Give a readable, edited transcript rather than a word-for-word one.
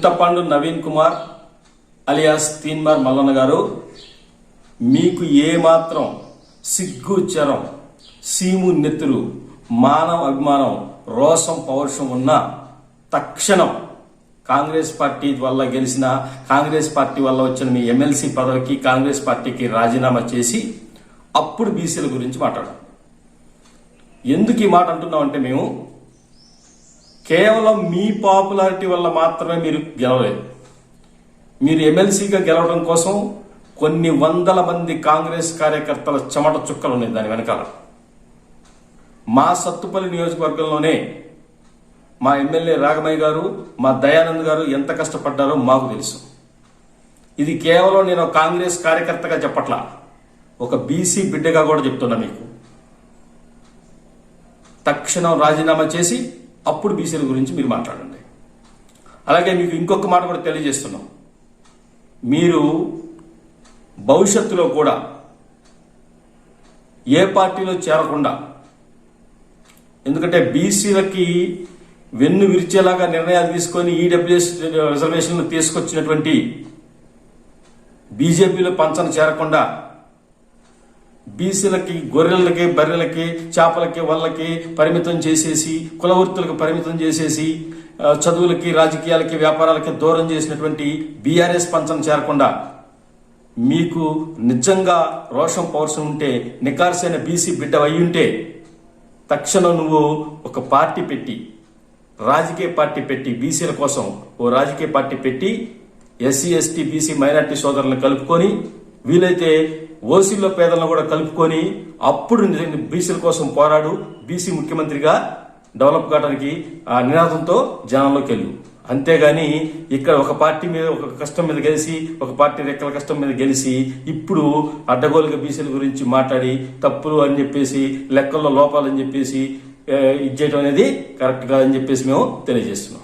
చింతపండు నవీన్ కుమార్ అలియాస్ తీన్మార్ మల్లన్న గారు, మీకు ఏమాత్రం సిగ్గు చరం, సీము నెత్తులు, మానవ అభిమానం, రోషం, పౌరుషం ఉన్నా తక్షణం కాంగ్రెస్ పార్టీ వల్ల గెలిచిన, కాంగ్రెస్ పార్టీ వల్ల వచ్చిన మీ ఎమ్మెల్సీ పదవికి కాంగ్రెస్ పార్టీకి రాజీనామా చేసి అప్పుడు బీసీల గురించి మాట్లాడాలి. ఎందుకు ఈ మాట అంటున్నామంటే, మేము కేవలం మీ పాపులారిటీ వల్ల మాత్రమే మీరు గెలవలేదు. మీరు ఎమ్మెల్సీగా గెలవడం కోసం కొన్ని వందల మంది కాంగ్రెస్ కార్యకర్తల చెమట చుక్కలు ఉన్నాయి దాని వెనకాల. మా సత్తుపల్లి నియోజకవర్గంలోనే మా ఎమ్మెల్యే రాఘమయ్య గారు, మా దయానంద్ గారు ఎంత కష్టపడ్డారో మాకు తెలుసు. ఇది కేవలం నేను కాంగ్రెస్ కార్యకర్తగా చెప్పట్లా, ఒక బీసీ బిడ్డగా కూడా చెప్తున్నా. మీకు తక్షణం రాజీనామా చేసి అప్పుడు బీసీల గురించి మీరు మాట్లాడండి. అలాగే మీకు ఇంకొక మాట కూడా తెలియజేస్తున్నాం, మీరు భవిష్యత్తులో కూడా ఏ పార్టీలో చేరకుండా, ఎందుకంటే బీసీలకి వెన్ను విరిచేలాగా నిర్ణయాలు తీసుకొని ఈడబ్ల్యూఎస్ రిజర్వేషన్లు తీసుకొచ్చినటువంటి బీజేపీలో పంచన చేరకుండా, బీసీలకి గొర్రెలకి, బర్రెలకి, చేపలకి, వాళ్ళకి పరిమితం చేసేసి, కులవృత్తులకు పరిమితం చేసేసి, చదువులకి, రాజకీయాలకి, వ్యాపారాలకి దూరం చేసినటువంటి బీఆర్ఎస్ పంచన చేరకుండా, మీకు నిజంగా రోషం, పౌరుషం ఉంటే, నికార్సైన బీసీ బిడ్డ అయ్యుంటే తక్షణం నువ్వు ఒక పార్టీ పెట్టి, రాజకీయ పార్టీ పెట్టి, బీసీల కోసం ఓ రాజకీయ పార్టీ పెట్టి ఎస్సీ, ఎస్టీ, బీసీ, మైనార్టీ సోదరులను కలుపుకొని, వీలైతే ఓసీలో పేదలను కూడా కలుపుకొని అప్పుడు బీసీల కోసం పోరాడు, బీసీ ముఖ్యమంత్రిగా డెవలప్ కావడానికి ఆ నినాదంతో జనంలోకి వెళ్ళు. అంతేగాని ఇక్కడ ఒక పార్టీ మీద, ఒక కష్టం మీద గెలిచి, ఒక పార్టీ రెక్కల కష్టం మీద గెలిచి ఇప్పుడు అడ్డగోలుగా బీసీల గురించి మాట్లాడి తప్పులు అని చెప్పేసి, లెక్కల్లో లోపాలని చెప్పేసి ఇది చేయడం అనేది కరెక్ట్ కాదని చెప్పేసి మేము తెలియజేస్తున్నాం.